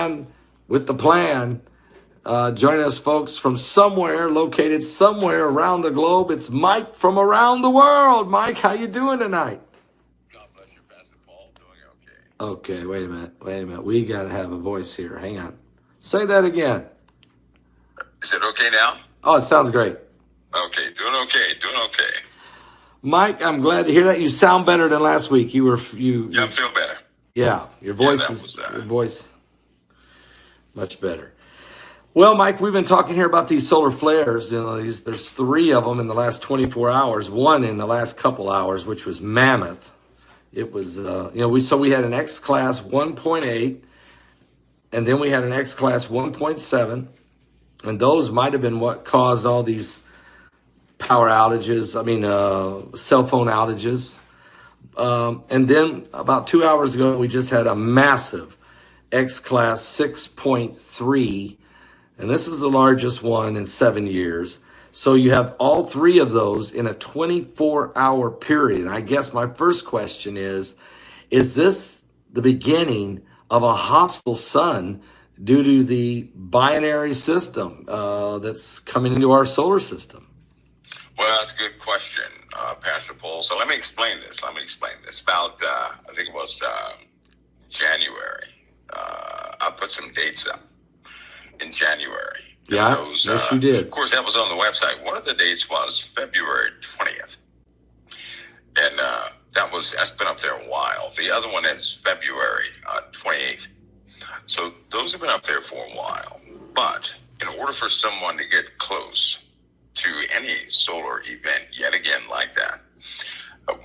man with the plan. Joining us, folks, from somewhere, located somewhere around the globe. It's Mike from around the world. Mike, how you doing tonight? God bless you, Pastor Paul. Doing okay. Okay, wait a minute. We got to have a voice here. Hang on. Say that again. Is it okay now? Oh, it sounds great. Okay, doing okay. Mike, I'm glad to hear that. You sound better than last week. Yeah, I feel better. Yeah, your voice much better. Well, Mike, we've been talking here about these solar flares. There's 3 of them in the last 24 hours. One in the last couple hours, which was mammoth. It was, we had an X-class 1.8, and then we had an X-class 1.7, and those might have been what caused all these power outages. Cell phone outages. And then about 2 hours ago, we just had a massive X-class 6.3. And this is the largest one in 7 years. So you have all 3 of those in a 24-hour period. And I guess my first question is this the beginning of a hostile sun due to the binary system that's coming into our solar system? Well, that's a good question, Pastor Paul. So let me explain this. About, I think it was January. I put some dates up in January. Yeah, yes, you did. Of course, that was on the website. One of the dates was February 20th. And that's been up there a while. The other one is February 28th. So those have been up there for a while. But in order for someone to get close to any solar event yet again like that,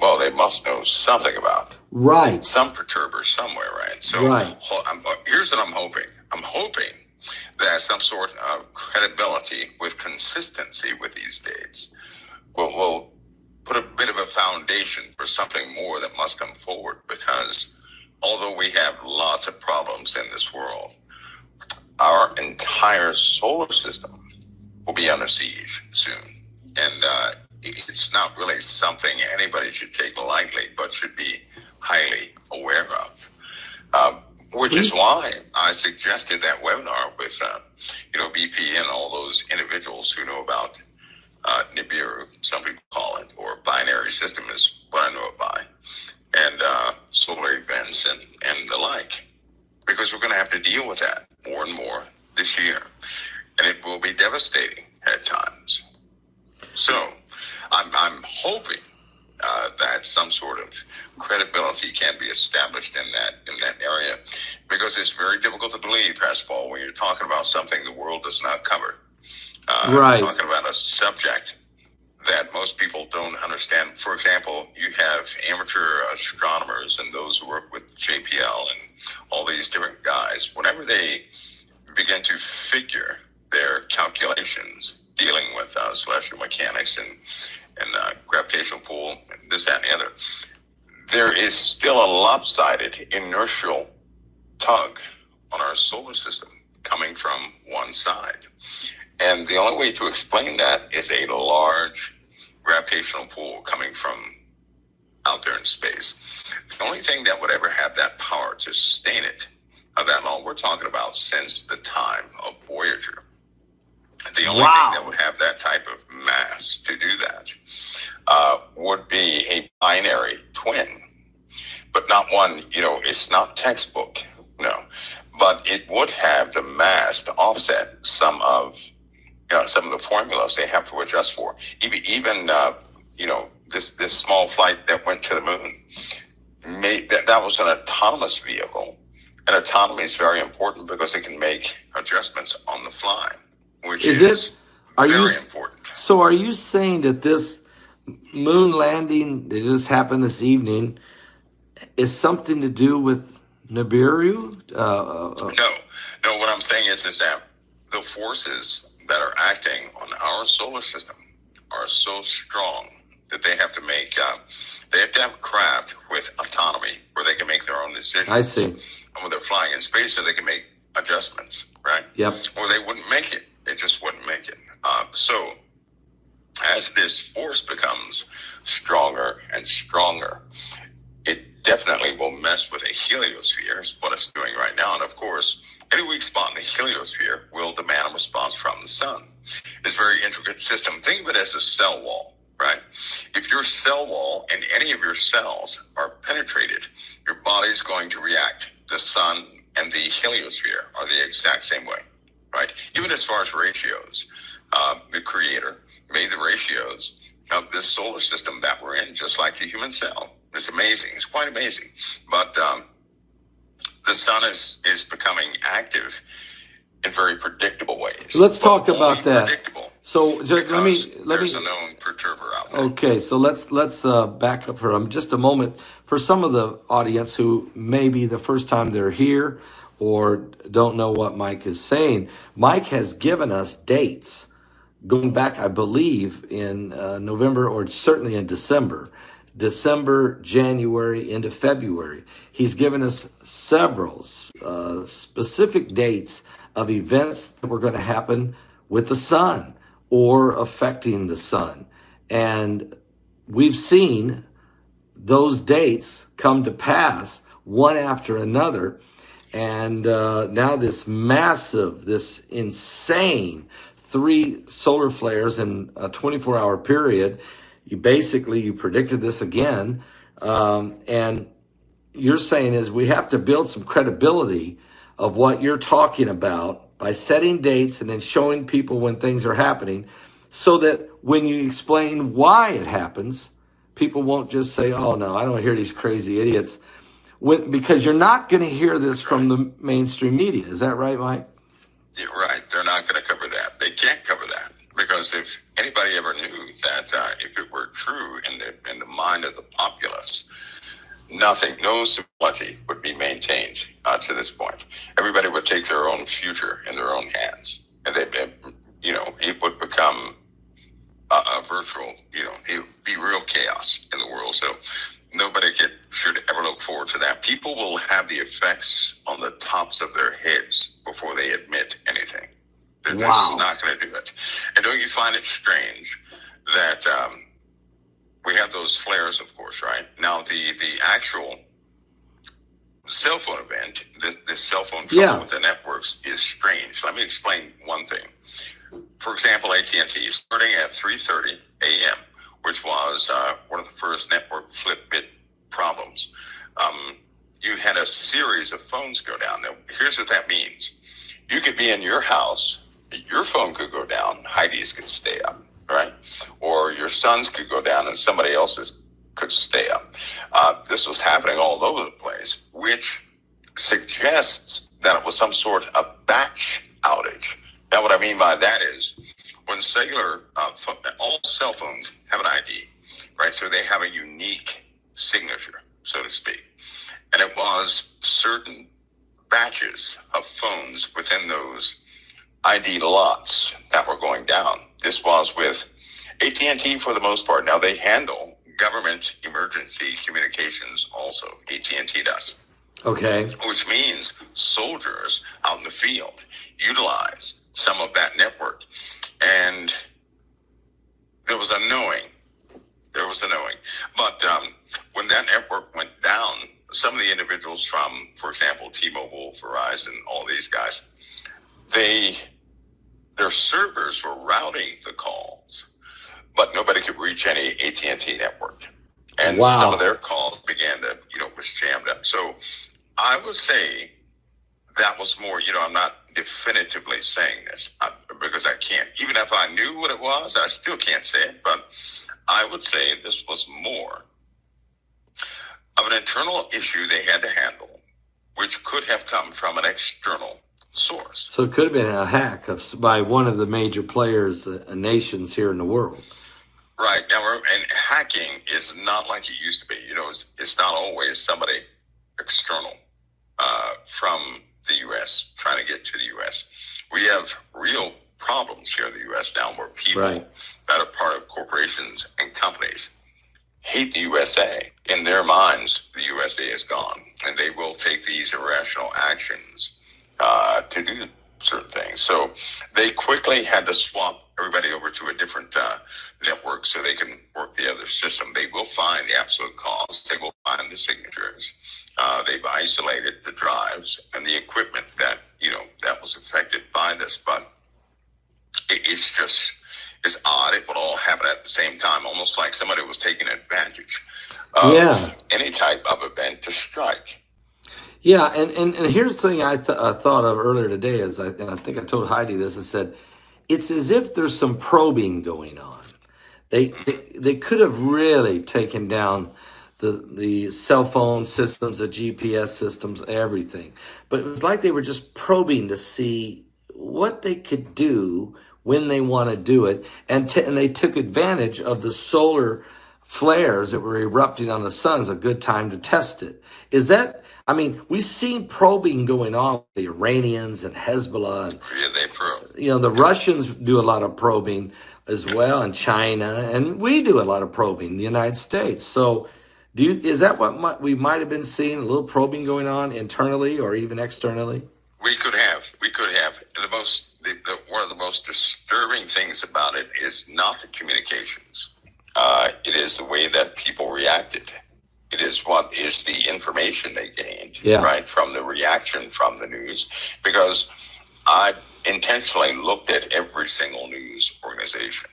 well, they must know something about some perturber somewhere, right? So here's what I'm hoping. I'm hoping that some sort of credibility with consistency with these dates will put a bit of a foundation for something more that must come forward, because although we have lots of problems in this world, our entire solar system will be under siege soon. And it's not really something anybody should take lightly, but should be highly aware of. Which is why I suggested that webinar with, BP and all those individuals who know about Nibiru, some people call it, or binary system is what I know it by, and solar events and the like, because we're going to have to deal with that more and more this year, and it will be devastating at times. So I'm hoping that some sort of credibility can be established in that area, because it's very difficult to believe, Pastor Paul, when you're talking about something the world does not cover. Talking about a subject that most people don't understand. For example, you have amateur astronomers and those who work with JPL and all these different guys. Whenever they begin to figure their calculations dealing with celestial mechanics and gravitational pull, this, that, and the other, there is still a lopsided inertial tug on our solar system coming from one side. And the only way to explain that is a large gravitational pull coming from out there in space. The only thing that would ever have that power to sustain it that long, we're talking about since the time of Voyager. The only thing that would have that type of mass to do that would be a binary twin, but not one, it's not textbook, no, but it would have the mass to offset some of the formulas they have to adjust for. Even this small flight that went to the moon, that was an autonomous vehicle, and autonomy is very important because it can make adjustments on the fly, which is very important. So are you saying that this moon landing that just happened this evening is something to do with Nibiru? No. What I'm saying is that the forces that are acting on our solar system are so strong that they have to make, they have to have craft with autonomy where they can make their own decisions. I see. And when they're flying in space, so they can make adjustments, right? Yep. Or they wouldn't make it. They just wouldn't make it. So as this force becomes stronger and stronger, it definitely will mess with a heliosphere, is what it's doing right now. And of course, any weak spot in the heliosphere will demand a response from the sun. It's a very intricate system. Think of it as a cell wall, right? If your cell wall and any of your cells are penetrated, your body's going to react. The sun and the heliosphere are the exact same way, right? Even as far as ratios, the Creator made the ratios of this solar system that we're in, just like the human cell. It's amazing. It's quite amazing. But the sun is becoming active in very predictable ways. Let's talk about that. Predictable. So let me there's a known perturber out there. Okay, so let's back up for just a moment. For some of the audience who may be the first time they're here or don't know what Mike is saying, Mike has given us dates going back, I believe, in November or certainly in December, January into February. He's given us several specific dates of events that were going to happen with the sun or affecting the sun. And we've seen those dates come to pass one after another. And now this massive, this insane 3 solar flares in a 24-hour period. You predicted this again. And you're saying is we have to build some credibility of what you're talking about by setting dates and then showing people when things are happening, so that when you explain why it happens, people won't just say, oh, no, I don't hear these crazy idiots. Because you're not going to hear this from the mainstream media. Is that right, Mike? You're right. They're not going to cover that. They can't cover that. Because if anybody ever knew that if it were true in the mind of the populace, no civility would be maintained to this point. Everybody would take their own future in their own hands. And it would become a virtual, it would be real chaos in the world. So nobody should ever look forward to that. People will have the effects on the tops of their heads before they admit anything. They're just not going to do it. And don't you find it strange that we have those flares, of course, right? Now, the actual cell phone event, this cell phone trouble with the networks is strange. Let me explain one thing. For example, AT&T, starting at 3:30 a.m., which was one of the first network flip bit problems, you had a series of phones go down. Now, here's what that means. You could be in your house, your phone could go down, Heidi's could stay up, right? Or your son's could go down and somebody else's could stay up. This was happening all over the place, which suggests that it was some sort of batch outage. Now, what I mean by that is when cellular, all cell phones have an ID, right? So they have a unique signature, so to speak. And it was certain batches of phones within those ID lots that were going down. This was with AT&T for the most part. Now, they handle government emergency communications also. AT&T does. Okay. Which means soldiers out in the field utilize some of that network. And there was a knowing. But when that network went down, some of the individuals from, for example, T-Mobile, Verizon, all these guys, their servers were routing the calls, but nobody could reach any AT&T network. And some of their calls began to, was jammed up. So I would say that was more, I'm not definitively saying this because I can't, even if I knew what it was, I still can't say it, but I would say this was more of an internal issue they had to handle, which could have come from an external source. So it could have been a hack by one of the major players, nations here in the world. Right. Now, and hacking is not like it used to be. It's not always somebody external from the U.S. trying to get to the U.S. We have real problems here in the U.S. now where people that are part of corporations and companies hate the USA. In their minds, the USA is gone, and they will take these irrational actions to do certain things. So they quickly had to swap everybody over to a different network so they can work the other system. They will find the absolute cause. They will find the signatures. They've isolated the drives and the equipment that it's odd. It would all happen at the same time, almost like somebody was taking advantage of any type of event to strike. Yeah, and here's the thing I thought of earlier today is, and I think I told Heidi this, I said, it's as if there's some probing going on. They could have really taken down the cell phone systems, the GPS systems, everything. But it was like they were just probing to see what they could do when they want to do it. And they took advantage of the solar flares that were erupting on the sun as a good time to test it. Is that, I mean, we've seen probing going on with the Iranians and Hezbollah. And, they probe. The Russians do a lot of probing as well, and China, and we do a lot of probing in the United States. So is that what we might have been seeing, a little probing going on internally or even externally? We could have. One of the most disturbing things about it is not the communications. It is the way that people reacted. It is what is the information they gained, right, from the reaction from the news. Because I intentionally looked at every single news organization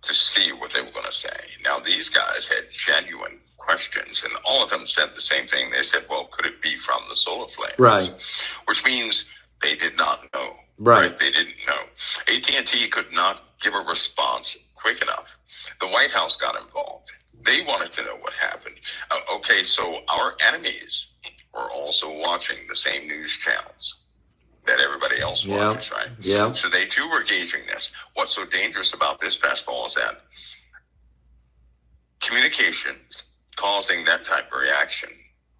to see what they were going to say. Now, these guys had genuine questions, and all of them said the same thing. They said, well, could it be from the solar flares? Right. Which means they did not know. Right. They didn't know. AT&T could not give a response quick enough. The White House got involved. They wanted to know what happened. Okay, so our enemies were also watching the same news channels that everybody else watches, right? Yeah. So they too were gauging this. What's so dangerous about this festival is that communications causing that type of reaction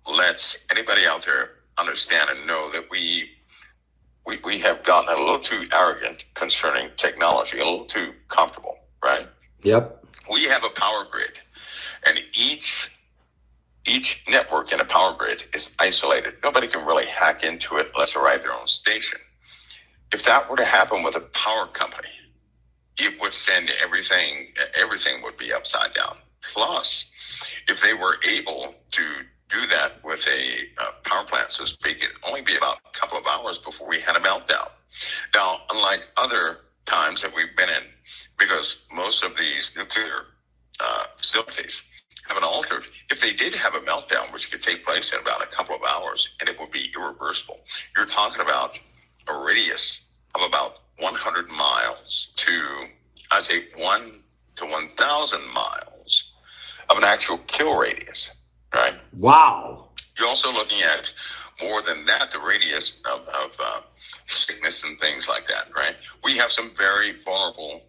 lets anybody out there understand and know that we have gotten a little too arrogant concerning technology, a little too comfortable, right? Yep. We have a power grid, and each network in a power grid is isolated. Nobody can really hack into it unless they write their own station. If that were to happen with a power company, it would send everything would be upside down. Plus, if they were able to do that with a power plant, so to speak, it'd only be about a couple of hours before we had a meltdown. Now, unlike other times that we've been in, because most of these nuclear facilities haven't altered, if they did have a meltdown, which could take place in about a couple of hours, and it would be irreversible, you're talking about a radius of about 100 miles to, I say, 1 to 1,000 miles of an actual kill radius, right? Wow. You're also looking at more than that, the radius of sickness and things like that, right? We have some very vulnerable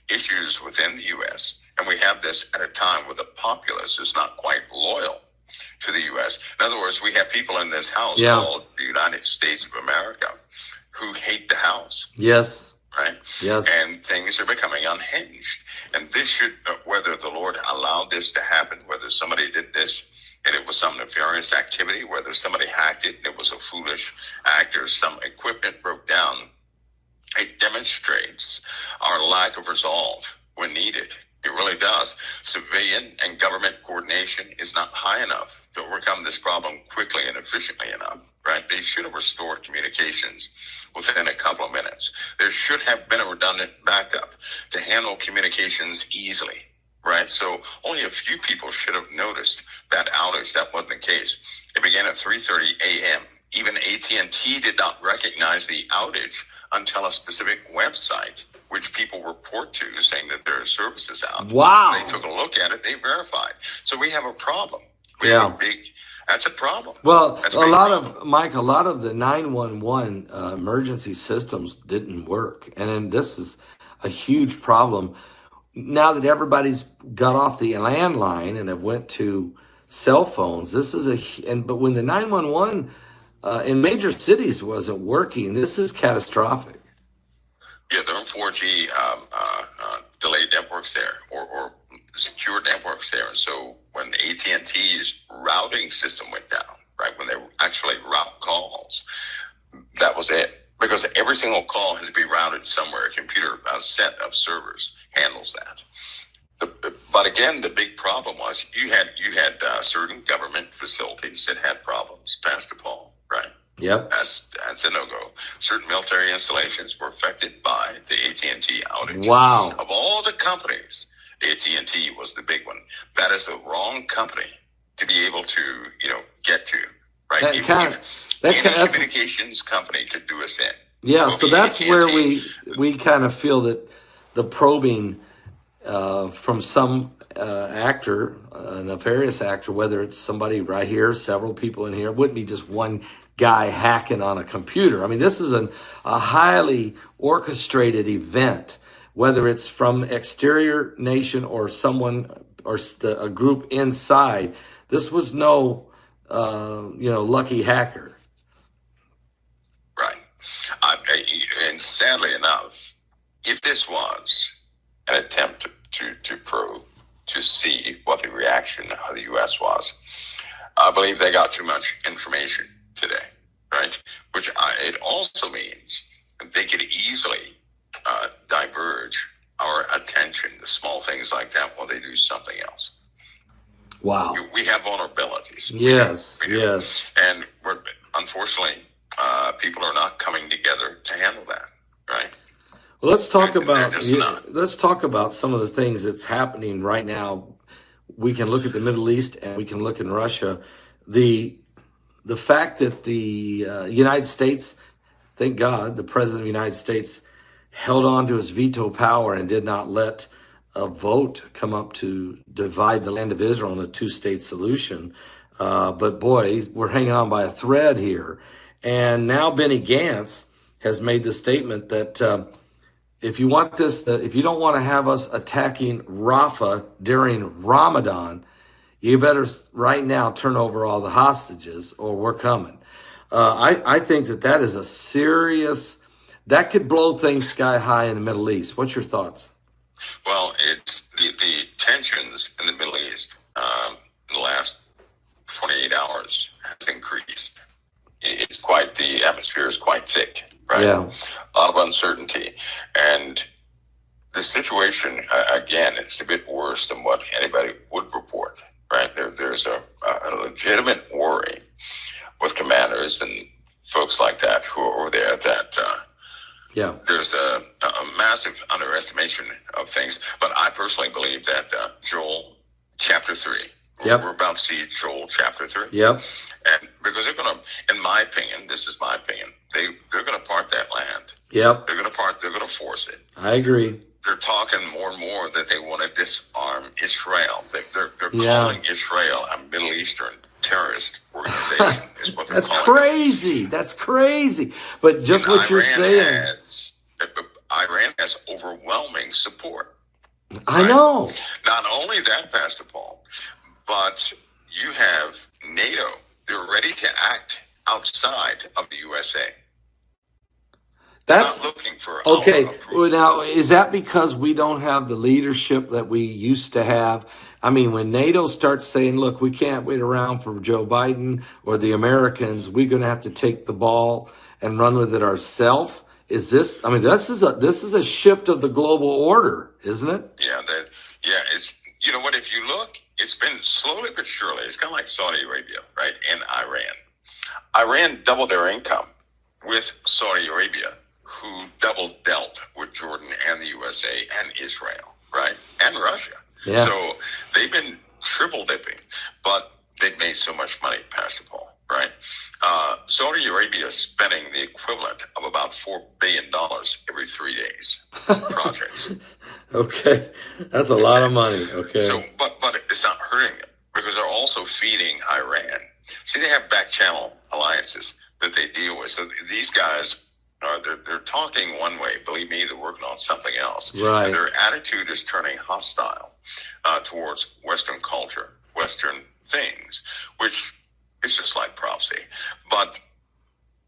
issues within the U.S., and we have this at a time where the populace is not quite loyal to the U.S. In other words, we have people in this house called the United States of America who hate the house. Yes. Right? Yes. And things are becoming unhinged. And this should, whether the Lord allowed this to happen, whether somebody did this and it was some nefarious activity, whether somebody hacked it and it was a foolish act or some equipment broke down, it demonstrates our lack of resolve when needed. It really does. Civilian and government coordination is not high enough to overcome this problem quickly and efficiently enough, right? They should have restored communications within a couple of minutes. There should have been a redundant backup to handle communications easily, right? So only a few people should have noticed that outage. That wasn't the case. It began at 3:30 a.m. Even AT&T did not recognize the outage until a specific website, which people report to, saying that their service is out. Wow. They took a look at it. They verified. So we have a problem. That's a problem. Well, a lot of the 911 emergency systems didn't work. And then this is a huge problem. Now that everybody's got off the landline and have went to cell phones, but when the 911 in major cities wasn't working, this is catastrophic. Yeah, there are 4G delayed networks there, or secure networks there. And so when AT&T's routing system went down, right, when they actually route calls, that was it. Because every single call has to be routed somewhere. A computer, a set of servers handles that. But again, the big problem was you had certain government facilities that had problems, Pastor Paul, right? Yep. That's a no-go. Certain military installations were affected by the AT&T outage. Wow. Of all the companies, AT&T was the big one. That is the wrong company to be able to, get to, right? Any communications company could do us in. Yeah, so that's AT&T. Where we kind of feel that the probing from some actor, a nefarious actor, whether it's somebody right here, several people in here, it wouldn't be just one guy hacking on a computer. I mean, this is a highly orchestrated event, whether it's from exterior nation or someone or a group inside. This was no, lucky hacker. Right. And sadly enough, if this was an attempt to probe, to see what the reaction of the U.S. was, I believe they got too much information today, right? Which it also means they could easily diverge our attention to small things like that while they do something else. Wow. We have vulnerabilities. Yes, yes. And unfortunately, people are not coming together to handle that, right? Well, let's talk about some of the things that's happening right now. We can look at the Middle East and we can look in Russia. The fact that the United States, thank God, the President of the United States held on to his veto power and did not let a vote come up to divide the land of Israel in a two-state solution. But boy, we're hanging on by a thread here. And now Benny Gantz has made the statement that if you don't want to have us attacking Rafah during Ramadan, you better right now turn over all the hostages or we're coming. I think that is a serious, that could blow things sky high in the Middle East. What's your thoughts? Well, it's the tensions in the Middle East in the last 28 hours has increased. The atmosphere is quite thick, right? Yeah. A lot of uncertainty. And the situation, again, it's a bit worse than what anybody would report, right? There's a legitimate worry with commanders and folks like that who are over there that there's a massive underestimation of things. But I personally believe that Joel chapter 3, we're about to see Joel chapter 3. Yep. And because they're going to, in my opinion, this is my opinion, they're going to part that land. Yep. They're going to force it. I agree. They're talking more and more that they want to disarm Israel. They're calling Israel a Middle Eastern terrorist organization. Is what they're calling crazy. It. That's crazy. But just and what you're saying. Iran has overwhelming support. Right? I know. Not only that, Pastor Paul, but you have NATO. They're ready to act outside of the USA. That's not looking for okay. Well, now, is that because we don't have the leadership that we used to have? I mean, when NATO starts saying, look, we can't wait around for Joe Biden or the Americans, we're going to have to take the ball and run with it ourselves. Is this, I mean, this is a shift of the global order, isn't it? Yeah. It's, you know what, if you look, it's been slowly but surely, it's kind of like Saudi Arabia, right? And Iran. Iran doubled their income with Saudi Arabia, who double dealt with Jordan and the USA and Israel, right? And Russia. Yeah. So they've been triple dipping, but they've made so much money, Pastor Paul, right? Saudi Arabia is spending the equivalent of about $4 billion every 3 days on projects. Okay. That's a lot of money. Okay. So, but it's not hurting them because they're also feeding Iran. See, they have back channel alliances that they deal with. So these guys they're talking one way. Believe me, they're working on something else. Right. And their attitude is turning hostile towards Western culture, Western things, which is just like prophecy. But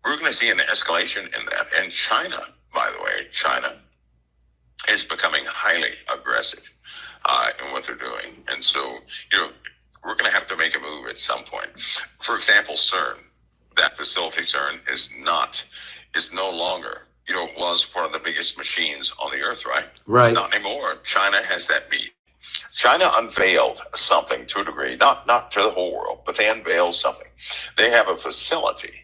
we're going to see an escalation in that. And China, by the way, China is becoming highly aggressive in what they're doing. And so, we're going to have to make a move at some point. For example, CERN, that facility CERN is no longer, it was one of the biggest machines on the earth, right? Right. Not anymore. China has that beat. China unveiled something to a degree, not to the whole world, but they unveiled something. They have a facility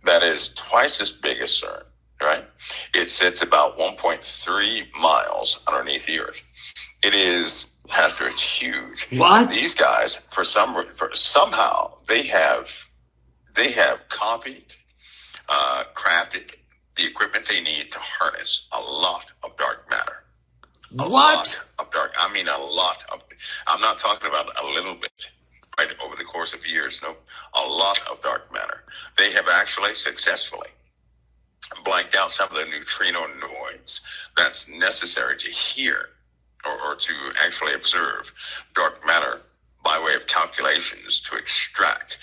that is twice as big as CERN, right? It sits about 1.3 miles underneath the Earth. It is, Pastor, it's huge. What? And these guys, somehow, they have copied, crafted the equipment they need to harness a lot of dark matter. A lot of dark. I mean, a lot of. I'm not talking about a little bit, right? Over the course of years, no, a lot of dark matter. They have actually successfully blanked out some of the neutrino noise that's necessary to hear or to actually observe dark matter by way of calculations to extract.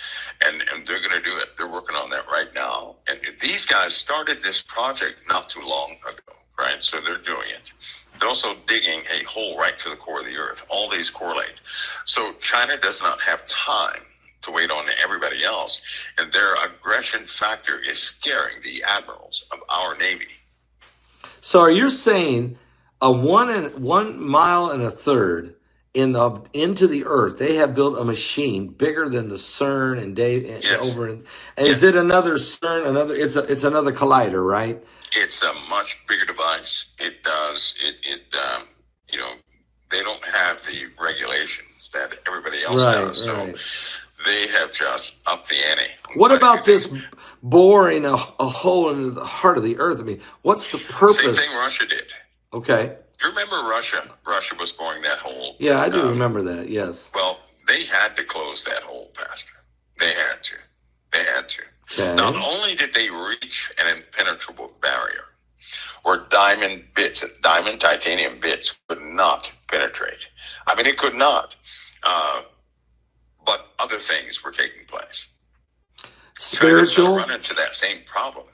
And they're going to do it. They're working on that right now. And these guys started this project not too long ago, right? So they're doing it. They're also digging a hole right to the core of the Earth. All these correlate. So China does not have time to wait on everybody else. And their aggression factor is scaring the admirals of our Navy. So are you saying a 1 mile and a third into the Earth, they have built a machine bigger than the CERN and is it another CERN? It's another collider, right? It's a much bigger device. It does they don't have the regulations that everybody else has. So they have just upped the ante. What about this boring a hole into the heart of the Earth? I mean, what's the purpose? Same thing Russia did. Okay. You remember Russia? Russia was boring that hole. Yeah, I do remember that, yes. Well, they had to close that hole, Pastor. They had to. Okay. Not only did they reach an impenetrable barrier where diamond titanium bits could not penetrate. I mean, it could not. But other things were taking place. Spiritual? Run into that same problem.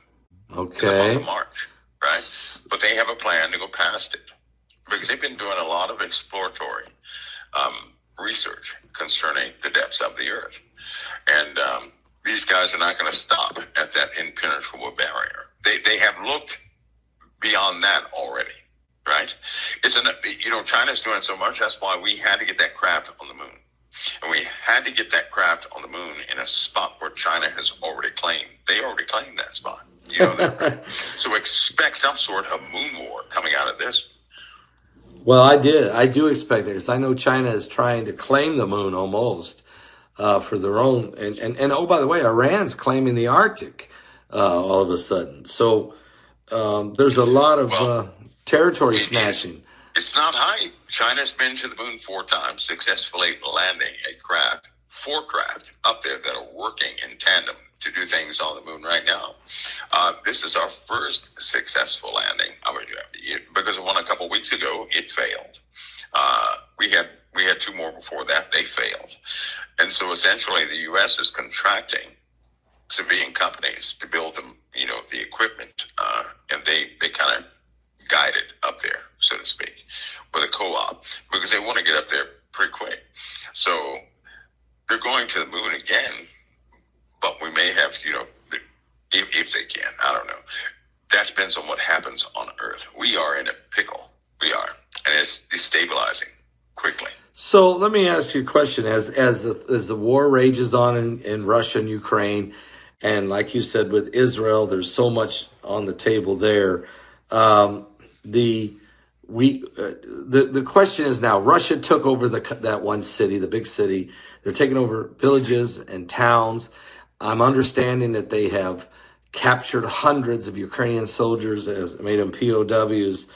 Okay. In the month of March, right? But they have a plan to go past it because they've been doing a lot of exploratory research concerning the depths of the Earth. And these guys are not going to stop at that impenetrable barrier. They have looked beyond that already, right? China's doing so much. That's why we had to get that craft on the moon. And we had to get that craft on the moon in a spot where China has already claimed. They already claimed that spot. You know that, right? So expect some sort of moon war coming out of this. Well, I do expect that because I know China is trying to claim the moon almost for their own. And oh, by the way, Iran's claiming the Arctic all of a sudden. So there's a lot of territory snatching. It's not hype. China's been to the moon 4 times, successfully landing four craft up there that are working in tandem to do things on the moon right now. This is our first successful landing. Because of one a couple weeks ago, it failed. We had 2 more before that. They failed. And so essentially the U.S. is contracting civilian companies to build them, the equipment, and they kind of guide it up there, so to speak, with a co-op, because they want to get up there pretty quick. So they're going to the moon again, but we may have, if they can, I don't know. That depends on what happens on Earth. We are in a pickle. We are, and it's destabilizing quickly. So let me ask you a question: as the war rages on in Russia and Ukraine, and like you said with Israel, there's so much on the table there. The question is now Russia took over that one city, the big city. They're taking over villages and towns. I'm understanding that they have captured hundreds of Ukrainian soldiers, as made them POWs.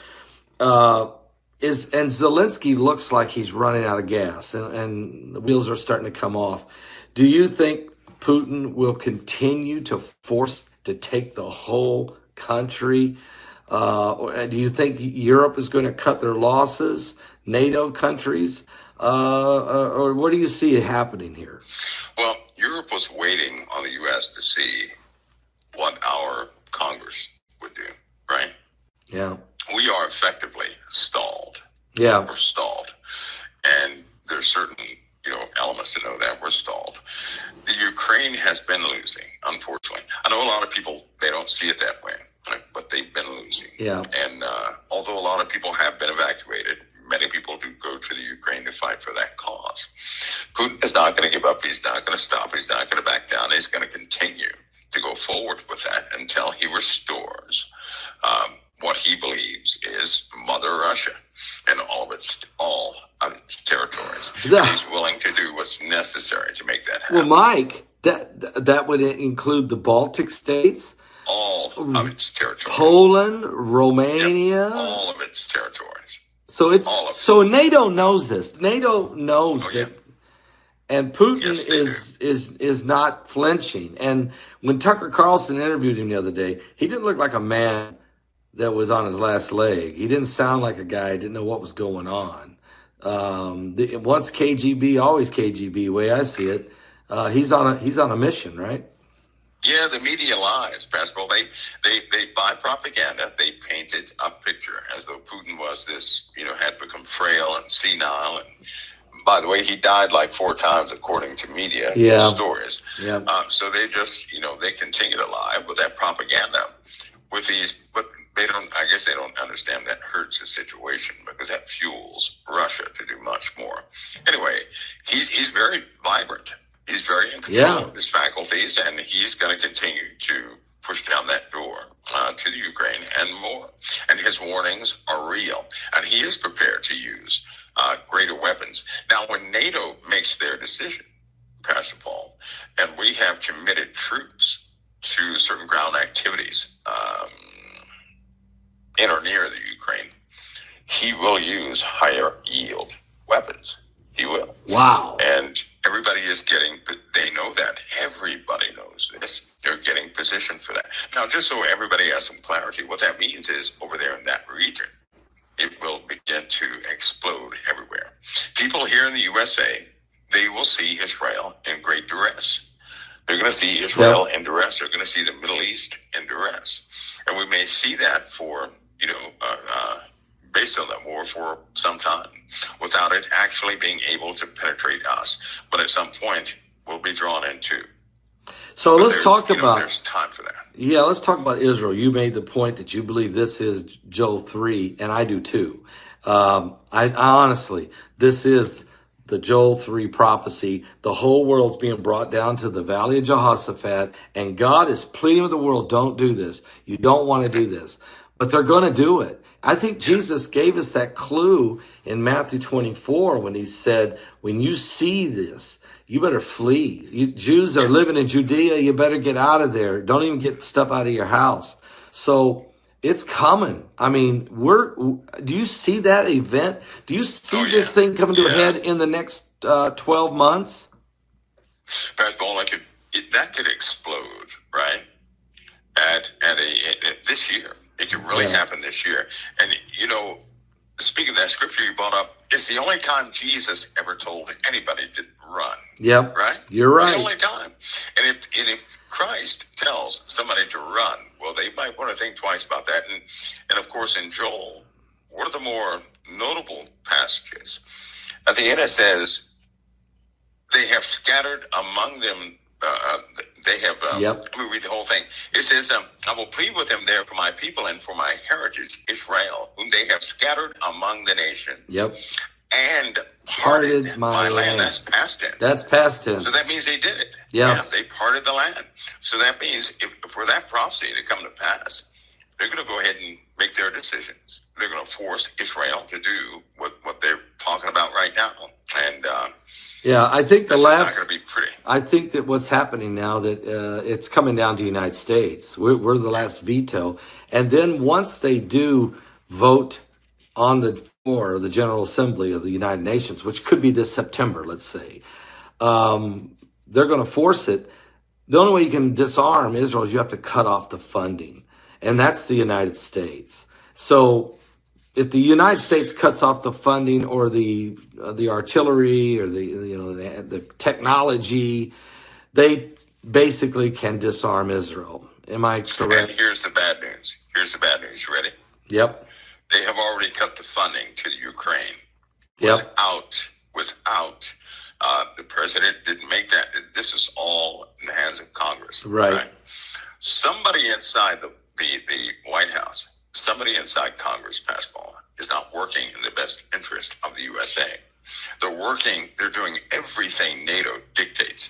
And Zelensky looks like he's running out of gas, and the wheels are starting to come off. Do you think Putin will continue to force to take the whole country? Do you think Europe is going to cut their losses, NATO countries? Or what do you see happening here? Well, Europe was waiting on the U.S. to see what our Congress would do, right? Yeah. We are effectively stalled. Yeah. We're stalled. And there's certain, elements to know that we're stalled. The Ukraine has been losing, unfortunately. I know a lot of people, they don't see it that way, but they've been losing. Yeah. And although a lot of people have been evacuated, many people do go to the Ukraine to fight for that cause. Putin is not going to give up. He's not going to stop. He's not going to back down. He's going to continue to go forward with that until he restores what he believes is Mother Russia and all of its territories. And he's willing to do what's necessary to make that happen. Well, Mike, that would include the Baltic states, all of its territories, Poland, Romania, all of its territories. So NATO knows this. NATO knows that, and Putin is not flinching. And when Tucker Carlson interviewed him the other day, he didn't look like a man that was on his last leg. He didn't sound like a guy who didn't know what was going on. Once KGB, always KGB. The way I see it, he's on a mission, right? Yeah, the media lies, Pastor. They buy propaganda. They painted a picture as though Putin was this, had become frail and senile. And by the way, he died like 4 times according to media stories. Yeah. So they just, they continue to lie with that propaganda with these, but I guess they don't understand that hurts the situation because that fuels Russia to do much more. Anyway, he's very vibrant. He's very in control of his faculties, and he's going to continue to push down that door to the Ukraine and more. And his warnings are real, and he is prepared to use greater weapons. Now, when NATO makes their decision, Pastor Paul, and we have committed troops to certain ground activities in or near the Ukraine, he will use higher yield weapons. He will. Wow. And everybody is they know that. Everybody knows this. They're getting positioned for that. Now, just so everybody has some clarity, what that means is over there in that region, it will begin to explode everywhere. People here in the USA, they will see Israel in great duress. They're going to see Israel in duress. They're going to see the Middle East in duress. And we may see that for, based on that war for some time without it actually being able to penetrate us. But at some point, we'll be drawn into. So let's talk about. There's time for that. Yeah, let's talk about Israel. You made the point that you believe this is Joel 3, and I do too. I honestly, this is the Joel 3 prophecy. The whole world's being brought down to the valley of Jehoshaphat, and God is pleading with the world, don't do this. You don't want to do this. But they're going to do it. I think Jesus gave us that clue in Matthew 24 when he said, when you see this, you better flee. Jews are living in Judea. You better get out of there. Don't even get stuff out of your house. So it's coming. I mean, do you see that event? Do you see this thing coming to a head in the next 12 months? Pastor Paul, that could explode, right? This year. It could really happen this year. And, speaking of that scripture you brought up, it's the only time Jesus ever told anybody to run. Yep. Right? You're right. It's the only time. And if Christ tells somebody to run, well, they might want to think twice about that. And of course, in Joel, one of the more notable passages, at the end it says, they have scattered among them, let me read the whole thing. It says, I will plead with them there for my people and for my heritage, Israel, whom they have scattered among the nations. Yep. And parted my land. That's past tense. That's past tense. So that means they did it. Yep. Yeah, they parted the land. So that means for that prophecy to come to pass, they're going to go ahead and make their decisions. They're going to force Israel to do what they're talking about right now. And I think I think that what's happening now that it's coming down to the United States. We're the last veto, and then once they do vote on the floor of the General Assembly of the United Nations, which could be this September, let's say, they're going to force it. The only way you can disarm Israel is you have to cut off the funding, and that's the United States. So if the United States cuts off the funding or the artillery or the technology, they basically can disarm Israel. Am I correct? And here's the bad news. You ready? Yep. They have already cut the funding to the Ukraine. Yep. Without the president didn't make that. This is all in the hands of Congress. Right. Somebody inside the White House, somebody inside Congress, Pascal, is not working in the best interest of the USA. They're doing everything NATO dictates.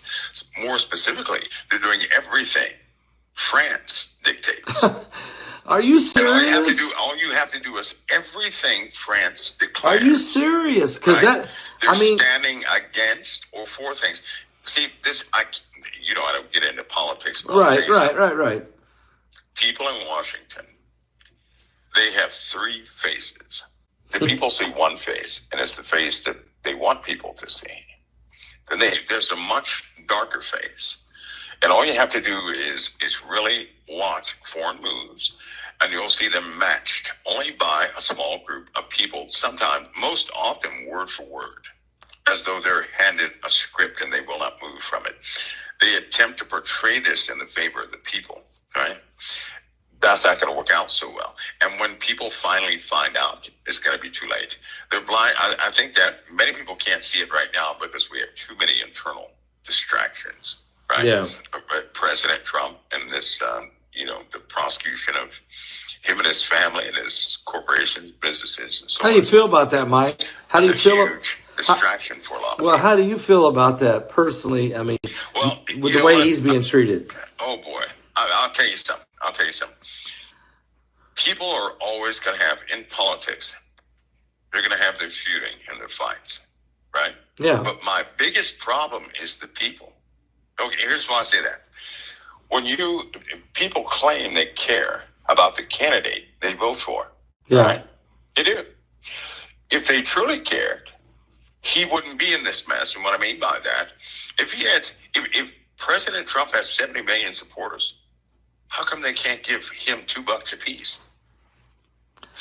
More specifically, they're doing everything France dictates. Are you And serious? all you have to do is everything France Are declares. you serious? Because right? They're standing against or for things. See, I don't get into politics. But right. People in Washington, they have three faces. The people see one face, and it's the face that they want people to see. Then there's a much darker face. And all you have to do is really watch foreign moves, and you'll see them matched only by a small group of people, sometimes, most often word for word, as though they're handed a script and they will not move from it. They attempt to portray this in the favor of the people, right? That's not going to work out so well. And when people finally find out, it's going to be too late. They're blind. I think that many people can't see it right now because we have too many internal distractions, right? Yeah. President Trump and this, the prosecution of him and his family and his corporations, businesses, and so on. How do you feel about that, Mike? How do you feel? Huge distraction for a lot of people. Well, how do you feel about that personally? I mean, with the way he's being treated. Oh boy, I'll tell you something. People are always going to have, in politics, they're going to have their feuding and their fights, right? Yeah. But my biggest problem is the people. Okay, here's why I say that. When people claim they care about the candidate they vote for, right? They do. If they truly cared, he wouldn't be in this mess. And what I mean by that, if President Trump has 70 million supporters, how come they can't give him $2 a piece?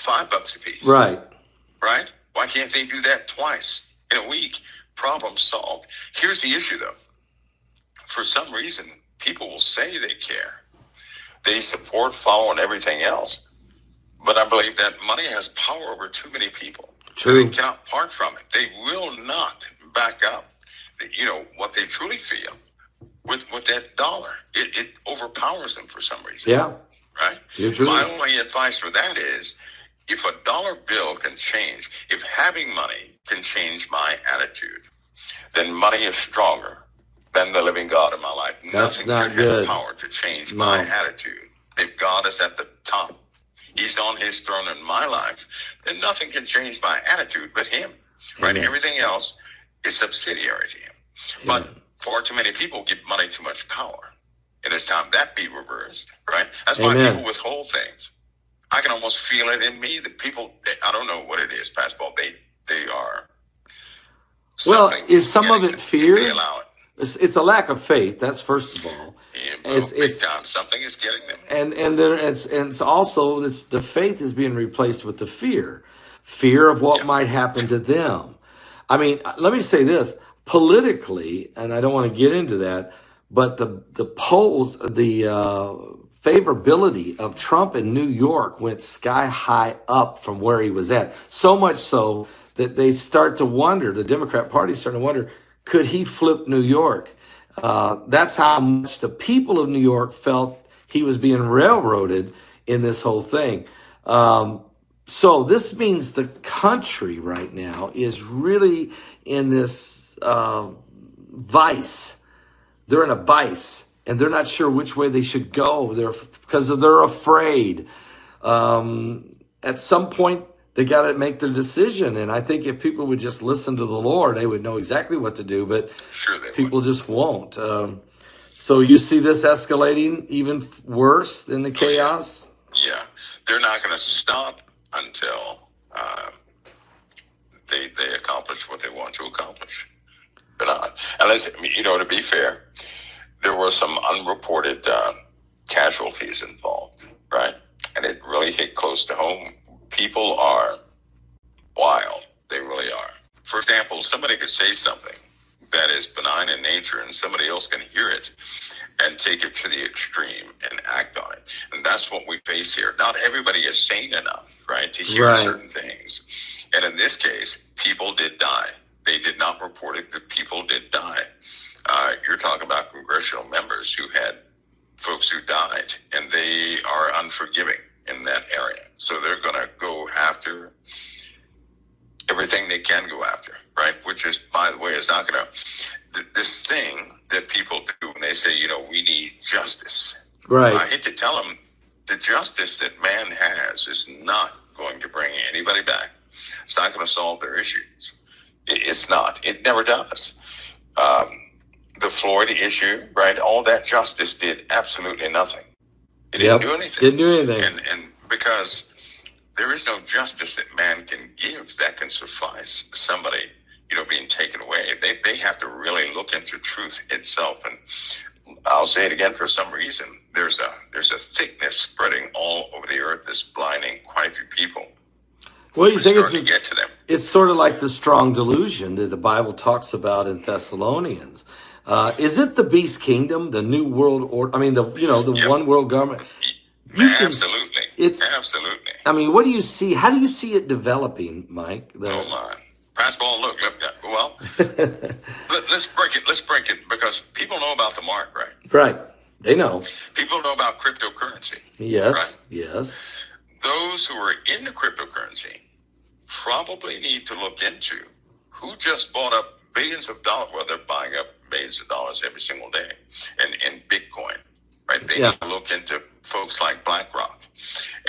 $5 a piece. Right. Right? Why can't they do that twice in a week? Problem solved. Here's the issue, though. For some reason, people will say they care. They support, follow, and everything else. But I believe that money has power over too many people. True. They cannot part from it. They will not back up, what they truly feel with that dollar. It overpowers them for some reason. Yeah. Right? You're true. My only advice for that is, if a dollar bill can change, if having money can change my attitude, then money is stronger than the living God in my life. That's Nothing not should good. have power to change my attitude. If God is at the top, he's on his throne in my life, then nothing can change my attitude but him. Right? Amen. Everything else is subsidiary to him. Amen. But far too many people give money too much power. And it's time that be reversed, right? That's why Amen. people withhold things. I can almost feel it in me that people, I don't know what it is, Pastor Paul, they are. Well, is some of it fear? They allow it. It's a lack of faith. That's first of all. Yeah, it's something is getting them. And then it's also the faith is being replaced with the fear of what might happen to them. I mean, let me say this politically, and I don't want to get into that, but the polls, the favorability of Trump in New York went sky high up from where he was at. So much so that they start to wonder, the Democrat Party is starting to wonder, could he flip New York? That's how much the people of New York felt he was being railroaded in this whole thing. So this means the country right now is really in this vice. They're in a vice, and they're not sure which way they should go. Because they're afraid. At some point, they got to make their decision. And I think if people would just listen to the Lord, they would know exactly what to do. But people just won't. So you see this escalating even worse than the chaos? Yeah. They're not going to stop until they accomplish what they want to accomplish. They're not. And to be fair, there were some unreported casualties involved, right? And it really hit close to home. People are wild. They really are. For example, somebody could say something that is benign in nature and somebody else can hear it and take it to the extreme and act on it. And that's what we face here. Not everybody is sane enough, right, to hear certain things. And in this case, people did die. They did not report it, but people did die. You're talking about congressional members who had folks who died, and they are unforgiving in that area. So they're going to go after everything they can go after, right? Which is, by the way, is not going to, this thing that people do when they say, we need justice. Right. I hate to tell them, the justice that man has is not going to bring anybody back. It's not going to solve their issues. It's not. It never does. The Floyd issue, right? All that justice did absolutely nothing. It didn't do anything. Didn't do anything. And because there is no justice that man can give that can suffice somebody, being taken away. They have to really look into truth itself. And I'll say it again, for some reason, there's a thickness spreading all over the earth that's blinding quite a few people. Well, you think to get to them. It's sort of like the strong delusion that the Bible talks about in Thessalonians. Is it the beast kingdom, the new world order? I mean, the one world government. Absolutely. I mean, what do you see? How do you see it developing, Mike? Oh my, pass ball. Look. Well, let's break it. Let's break it, because people know about the mark, right? Right. They know. People know about cryptocurrency. Yes. Right? Yes. Those who are into cryptocurrency probably need to look into who just bought up billions of dollars. Well, they're buying up billions of dollars every single day in Bitcoin, right? They need to look into folks like BlackRock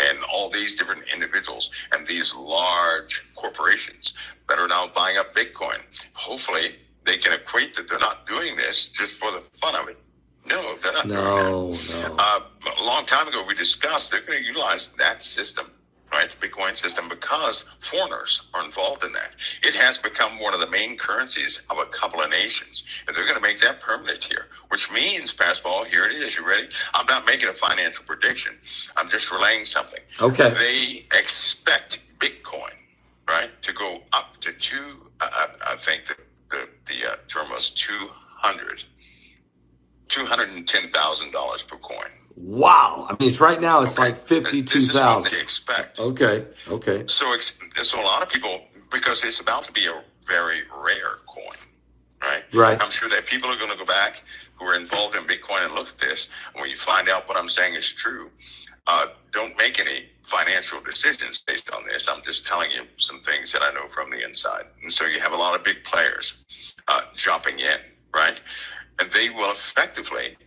and all these different individuals and these large corporations that are now buying up Bitcoin. Hopefully, they can equate that they're not doing this just for the fun of it. No, they're not doing that. No. A long time ago, we discussed they're going to utilize that system, right, the Bitcoin system, because foreigners are involved in that. It has become one of the main currencies of a couple of nations, and they're going to make that permanent here, which means, Passball, here it is. You ready? I'm not making a financial prediction. I'm just relaying something. Okay. They expect Bitcoin, right, to go up to I think the term was $210,000 per coin. Wow. I mean, it's right now, it's like 52,000. This is what they expect. Okay. So a lot of people, because it's about to be a very rare coin, right? Right. I'm sure that people are going to go back who are involved in Bitcoin and look at this. And when you find out what I'm saying is true, don't make any financial decisions based on this. I'm just telling you some things that I know from the inside. And so you have a lot of big players jumping in, right? And they will effectively,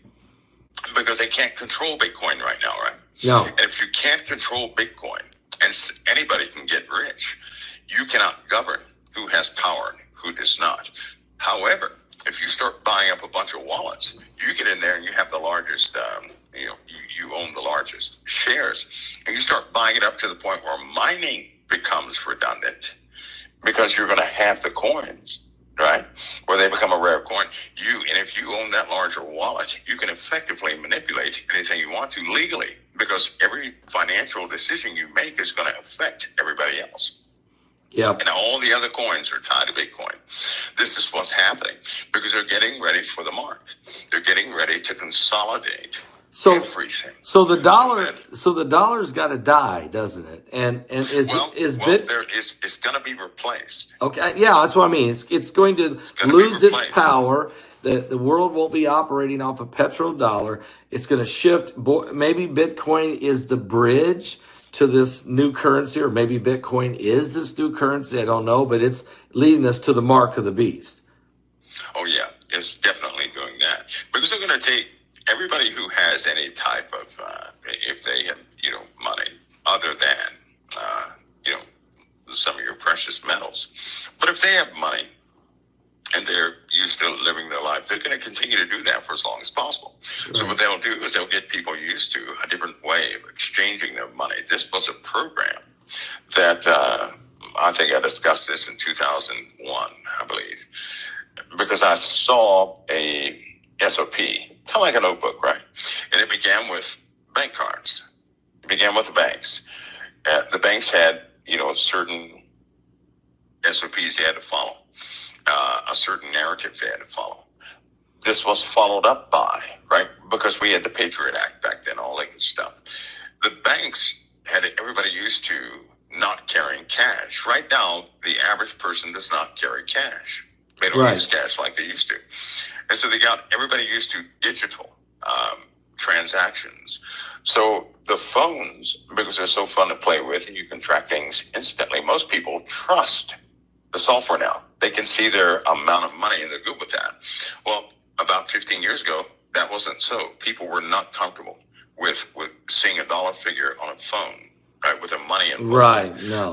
because they can't control Bitcoin right now, right? No. And if you can't control Bitcoin, and anybody can get rich, you cannot govern who has power and who does not. However, if you start buying up a bunch of wallets, you get in there and you have the largest, you own the largest shares, and you start buying it up to the point where mining becomes redundant, because you're going to have the coins, right, where they become a rare coin. And if you own that larger wallet, you can effectively manipulate anything you want to legally, because every financial decision you make is going to affect everybody else. Yeah. And all the other coins are tied to Bitcoin. This is what's happening, because they're getting ready for the mark. They're getting ready to consolidate everything. So the dollar's got to die, doesn't it? And it's going to be replaced. Okay, yeah, that's what I mean. It's going to lose its power. The world won't be operating off a petrodollar. It's going to shift. Maybe Bitcoin is the bridge to this new currency, or maybe Bitcoin is this new currency. I don't know, but it's leading us to the mark of the beast. Oh yeah, it's definitely doing that, because they're going to take everybody who has any type of, if they have, money other than, some of your precious metals. But if they have money and they're used to living their life, they're going to continue to do that for as long as possible. Right. So what they'll do is they'll get people used to a different way of exchanging their money. This was a program that, I think I discussed this in 2001, I believe, because I saw a SOP, kind of like a notebook, right? And it began with bank cards. It began with the banks. The banks had, certain SOPs they had to follow, a certain narrative they had to follow. This was followed up by, right? Because we had the Patriot Act back then, all that good stuff. The banks had everybody used to not carrying cash. Right now, the average person does not carry cash. They don't use cash like they used to. And so they got everybody used to digital transactions. So the phones, because they're so fun to play with and you can track things instantly, most people trust the software now. They can see their amount of money and they're good with that. Well, about 15 years ago, that wasn't so. People were not comfortable with seeing a dollar figure on a phone, right, with the money involved. Right, no.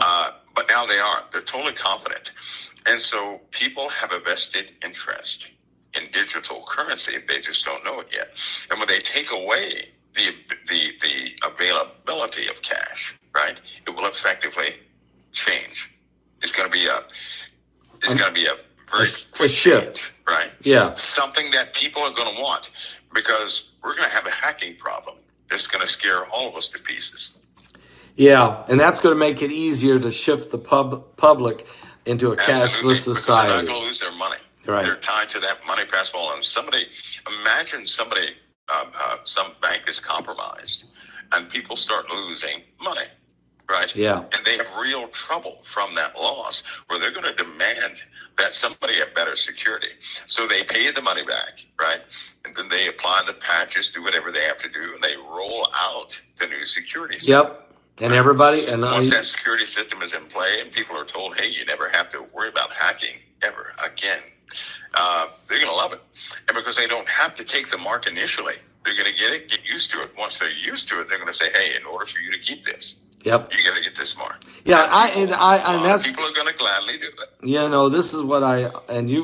But now they aren't. They're totally confident. And so people have a vested interest in digital currency. They just don't know it yet. And when they take away the availability of cash, right, it will effectively change. It's going to be a very quick shift, change, right? Yeah. Something that people are going to want, because we're going to have a hacking problem that's going to scare all of us to pieces. Yeah, and that's going to make it easier to shift the public into a cashless society. They're not going to lose their money. Right. They're tied to that money passball. And imagine some bank is compromised and people start losing money, right? Yeah. And they have real trouble from that loss, where they're going to demand that somebody have better security. So they pay the money back, right? And then they apply the patches, do whatever they have to do, and they roll out the new security system. Yep. And everybody, and once that security system is in play and people are told, hey, you never have to worry about hacking ever again, they're going to love it. And because they don't have to take the mark initially, they're going to get used to it. Once they're used to it, they're going to say, hey, in order for you to keep this, yep, you got to get this mark. Yeah, and that's, people are going to gladly do that. You know, this is what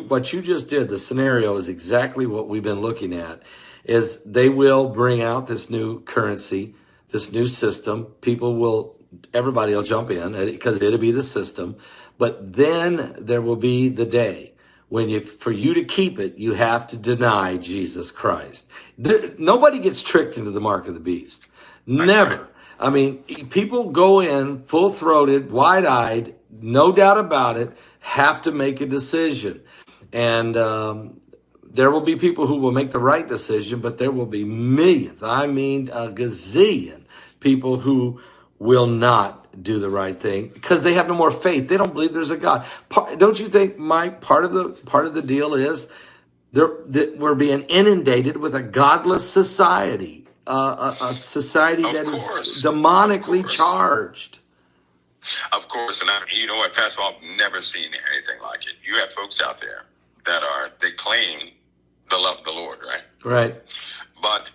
what you just did. The scenario is exactly what we've been looking at. Is they will bring out this new currency, this new system. Everybody will jump in because it'll be the system. But then there will be the day when for you to keep it, you have to deny Jesus Christ. Nobody gets tricked into the mark of the beast. Never. I mean, people go in full-throated, wide-eyed, no doubt about it, have to make a decision. And there will be people who will make the right decision, but there will be millions, I mean a gazillion people who will not do the right thing because they have no more faith. They don't believe there's a God. Don't you think, Mike, part of the deal is we're being inundated with a godless society, a society that is demonically charged. Of course, and you know what, Pastor, I've never seen anything like it. You have folks out there they claim the love of the Lord, right? Right. But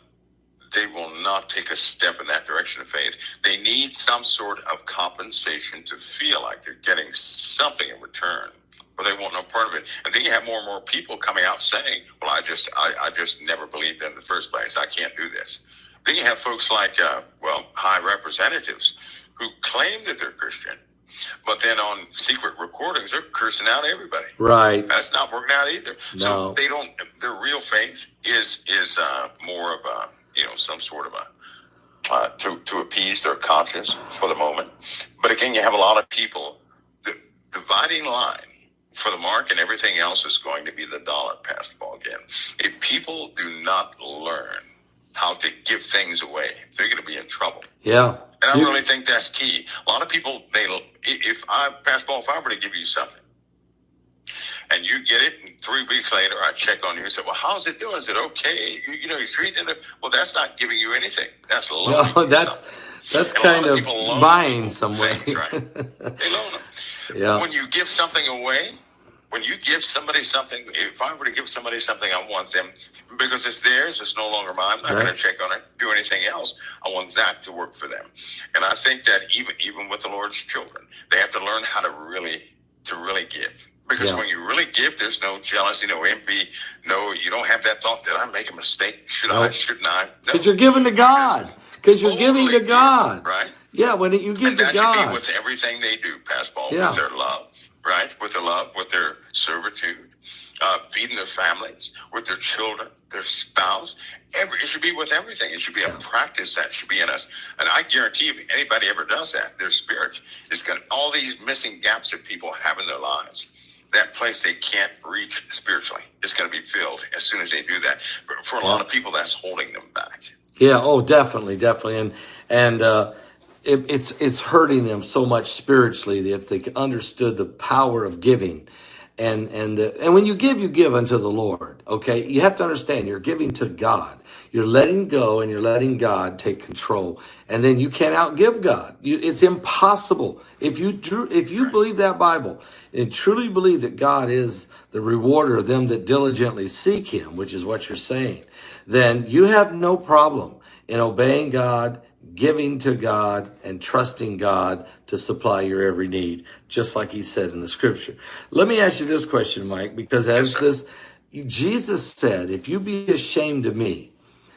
they will not take a step in that direction of faith. They need some sort of compensation to feel like they're getting something in return, or they want no part of it. And then you have more and more people coming out saying, well, I just never believed in the first place. I can't do this. Then you have folks like, high representatives who claim that they're Christian, but then on secret recordings, they're cursing out everybody. Right. That's not working out either. No. So their real faith is more of a, some sort of to appease their conscience for the moment. But again, you have a lot of people. The dividing line for the mark and everything else is going to be the dollar passball again. If people do not learn how to give things away, they're going to be in trouble. Yeah. And I really think that's key. A lot of people, if I were to give you something, and you get it, and 3 weeks later I check on you and say, well, how's it doing? Is it okay? You're treating it. Well, that's not giving you anything. That's loaning. No, that's kind of buying somewhere. Things, right? They loan them. Yeah. When you give something away, when you give somebody something, if I were to give somebody something, I want them, because it's theirs, it's no longer mine, I'm not going to check on it, do anything else. I want that to work for them. And I think that even with the Lord's children, they have to learn how to really give. Because when you really give, there's no jealousy, no envy, you don't have that thought that I make a mistake. Should I? Shouldn't I? Because you're giving to God. Because you're giving to God. Right? Yeah, when you give to God. That should be with everything they do, Pastor, with their love, right? With their love, with their servitude, feeding their families, with their children, their spouse. It should be with everything. It should be a practice that should be in us. And I guarantee if anybody ever does that, their spirit is going to, all these missing gaps that people have in their lives, that place they can't reach spiritually, is going to be filled as soon as they do that. But for a lot of people, that's holding them back. Yeah. Oh, definitely. And it's hurting them so much spiritually if they understood the power of giving. And when you give unto the Lord. Okay, you have to understand you're giving to God. You're letting go and you're letting God take control. And then you can't outgive God. It's impossible. If you believe that Bible and truly believe that God is the rewarder of them that diligently seek Him, which is what you're saying, then you have no problem in obeying God, giving to God, and trusting God to supply your every need, just like he said in the scripture. Let me ask you this question, Mike, because Jesus said, if you be ashamed of me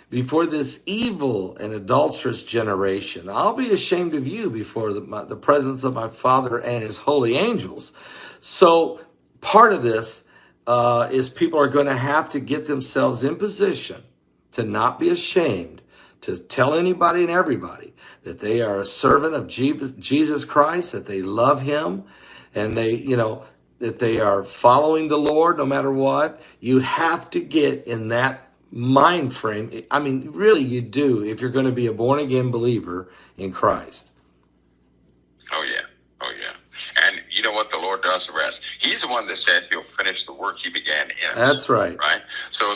before this evil and adulterous generation, I'll be ashamed of you before the presence of my Father and his holy angels. So part of this is people are going to have to get themselves in position to not be ashamed, to tell anybody and everybody that they are a servant of Jesus Christ, that they love him, and that they are following the Lord no matter what. You have to get in that mind frame. I mean, really you do, if you're going to be a born again believer in Christ. Oh yeah. Oh yeah. And you know what? The Lord does the rest. He's the one that said he'll finish the work he began in us. That's right. Right? So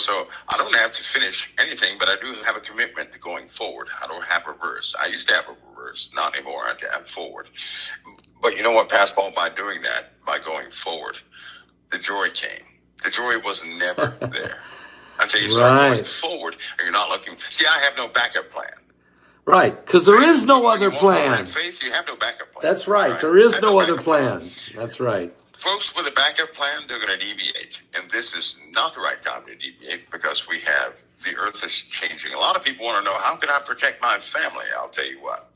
I don't have to finish anything, but I do have a commitment to going forward. I don't have reverse. I used to have a reverse. Not anymore. I have forward. But you know what, Pastor Paul, by doing that, by going forward, the joy came. The joy was never there. Until you start going forward and you're not looking. See, I have no backup plan. Right, because there is no other plan. Faith, you have no backup plan. That's right. There is no other plan. That's right. Folks with a backup plan, they're going to deviate. And this is not the right time to deviate because the earth is changing. A lot of people want to know, how can I protect my family? I'll tell you what.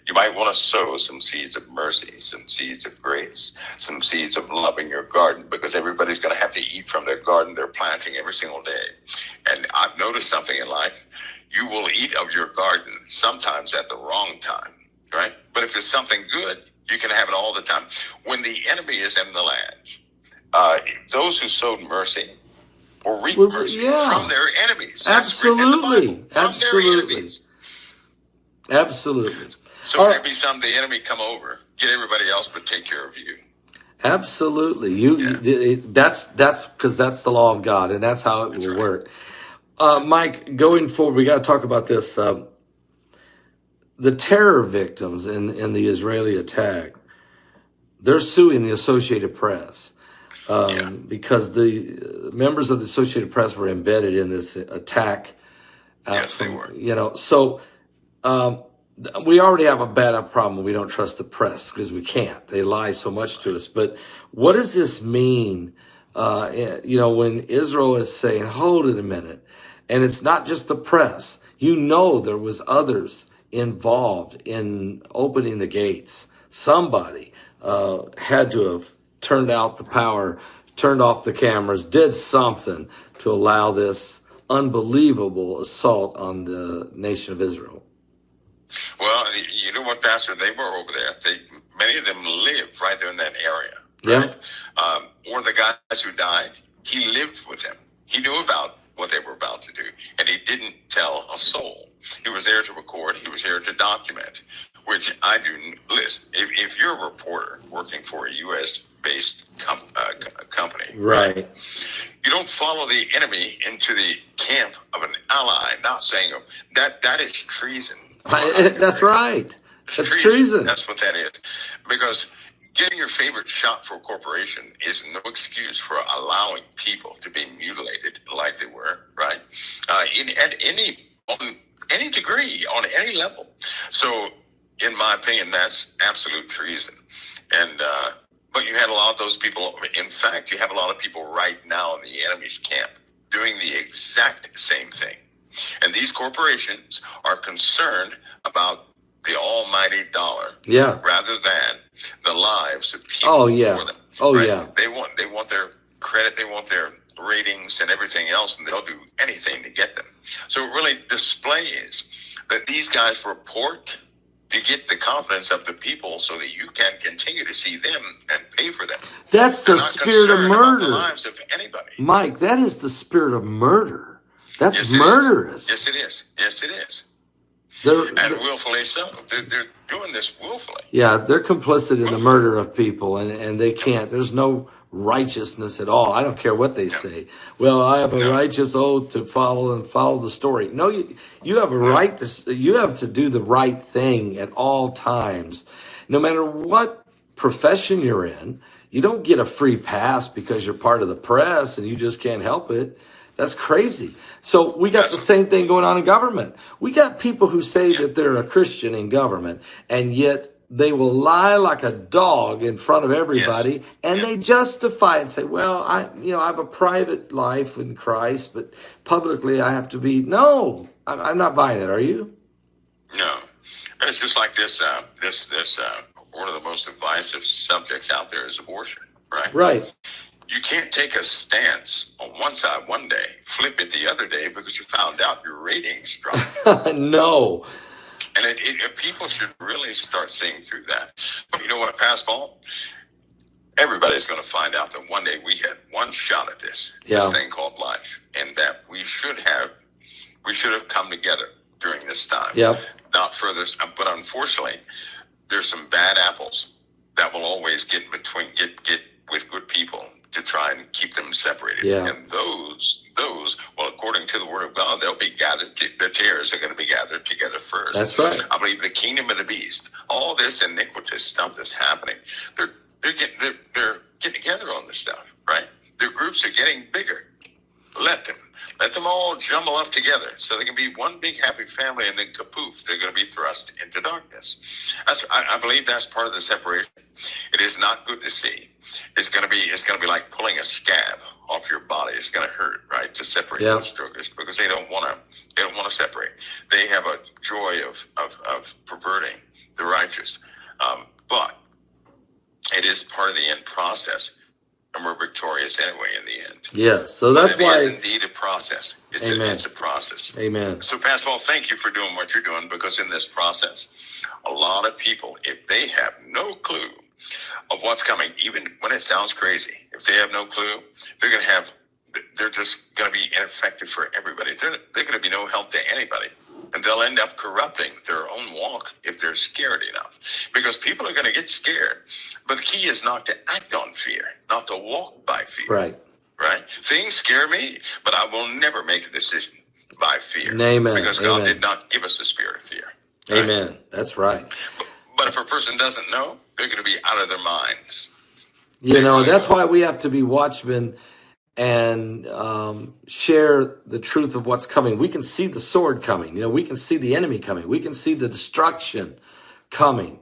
You might want to sow some seeds of mercy, some seeds of grace, some seeds of love in your garden, because everybody's going to have to eat from their garden they're planting every single day. And I've noticed something in life. You will eat of your garden sometimes at the wrong time, right? But if it's something good, you can have it all the time. When the enemy is in the land, those who sowed mercy will reap mercy from their enemies. Absolutely. Absolutely. Absolutely. So there be some, the enemy come over, get everybody else, but take care of you. Absolutely. That's because that's the law of God, and that's how it will work. Mike, going forward, we got to talk about this. The terror victims in the Israeli attack, they're suing the Associated Press because the members of the Associated Press were embedded in this attack. Yes, they were. So we already have a bad problem. We don't trust the press because we can't. They lie so much to us. But what does this mean? When Israel is saying, hold it a minute. And it's not just the press. There was others involved in opening the gates. Somebody had to have turned out the power, turned off the cameras, did something to allow this unbelievable assault on the nation of Israel. Well, you know what, Pastor? They were over there. Many of them lived right there in that area. Right? Yeah. One of the guys who died, he lived with them. He knew about what they were about to do, and he didn't tell a soul. He was there to record. He was here to document, which I do. Listen, if you're a reporter working for a U.S.-based company, right, you don't follow the enemy into the camp of an ally, not saying that is treason. That's right. That's treason. That's what that is. Because getting your favorite shot for a corporation is no excuse for allowing people to be mutilated like they were, right? On any degree, on any level. So, in my opinion, that's absolute treason. And but you had a lot of those people. In fact, you have a lot of people right now in the enemy's camp doing the exact same thing. And these corporations are concerned about the almighty dollar, rather than the lives of people for them. They want their credit, they want their ratings and everything else, and they'll do anything to get them. So it really displays that these guys report to get the confidence of the people so that you can continue to see them and pay for them. That's the spirit of murder. The lives of anybody. Mike, that is the spirit of murder. That's murderous. Yes, it is. Yes, it is. And willfully so. They're doing this willfully. Yeah, they're complicit in the murder of people, and they can't. There's no righteousness at all. I don't care what they say. Well, I have a righteous oath to follow the story. No, you have a right to. You have to do the right thing at all times, no matter what profession you're in. You don't get a free pass because you're part of the press and you just can't help it. That's crazy. So we got the same thing going on in government. We got people who say that they're a Christian in government, and yet they will lie like a dog in front of everybody, and they justify it and say, well, I have a private life in Christ, but publicly I have to be. No, I'm not buying it. Are you? No. It's just like this, one of the most divisive subjects out there is abortion, right? Right. You can't take a stance on one side one day, flip it the other day because you found out your ratings dropped. No. And people should really start seeing through that. But you know what, Pastor Paul? Everybody's going to find out that one day we had one shot at this thing called life, and that we should have come together during this time. Yep. Not further, but unfortunately, there's some bad apples that will always get with good people to try and keep them separated. Yeah. And those, well, according to the Word of God, they'll be gathered. The tares are going to be gathered together first. That's right. I believe the kingdom of the beast, all this iniquitous stuff that's happening, they're getting together on this stuff, right? Their groups are getting bigger. Let them all jumble up together so they can be one big happy family, and then kapoof, they're going to be thrust into darkness. I believe that's part of the separation. It is not good to see. It's going to be like pulling a scab off your body. It's going to hurt, right, to separate those strokers, because they don't want to separate. They have a joy of perverting the righteous, but it is part of the end process. And we're victorious anyway in the end. Yes, so that's why it is indeed a process. It's a process. Amen. So, Pastor Paul, thank you for doing what you're doing, because in this process, a lot of people, if they have no clue of what's coming, even when it sounds crazy, if they have no clue, they're just going to be ineffective for everybody. They're going to be no help to anybody. And they'll end up corrupting their own walk if they're scared enough. Because people are going to get scared. But the key is not to act on fear, not to walk by fear. Right. Right? Things scare me, but I will never make a decision by fear. Amen. Because God did not give us the spirit of fear. Right? Amen. That's right. But if a person doesn't know, they're going to be out of their minds. That's why we have to be watchmen and share the truth of what's coming. We can see the sword coming. We can see the enemy coming. We can see the destruction coming.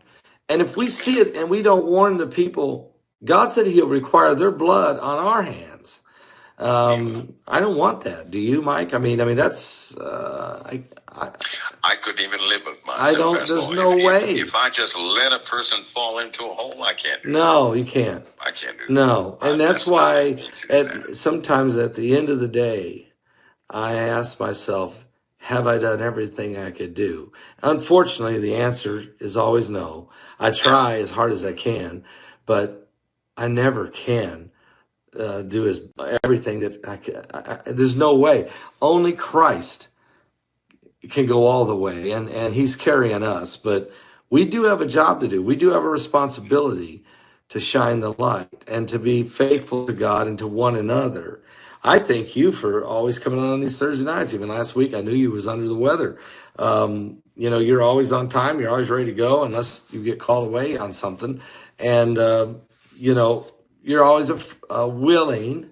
And if we see it and we don't warn the people, God said he'll require their blood on our hands. I don't want that. Do you, Mike? I mean, that's I couldn't even live with myself. There's no way. If I just let a person fall into a hole, I can't do that. No, you can't. I can't do that. No, and that's why sometimes at the end of the day, I ask myself, have I done everything I could do? Unfortunately, the answer is always no. I try as hard as I can, but I never can do everything that I can. There's no way. Only Christ can go all the way, and he's carrying us. But we do have a job to do. We do have a responsibility to shine the light and to be faithful to God and to one another. I thank you for always coming on these Thursday nights. Even last week, I knew you was under the weather. You're always on time. You're always ready to go unless you get called away on something. And, you're always willing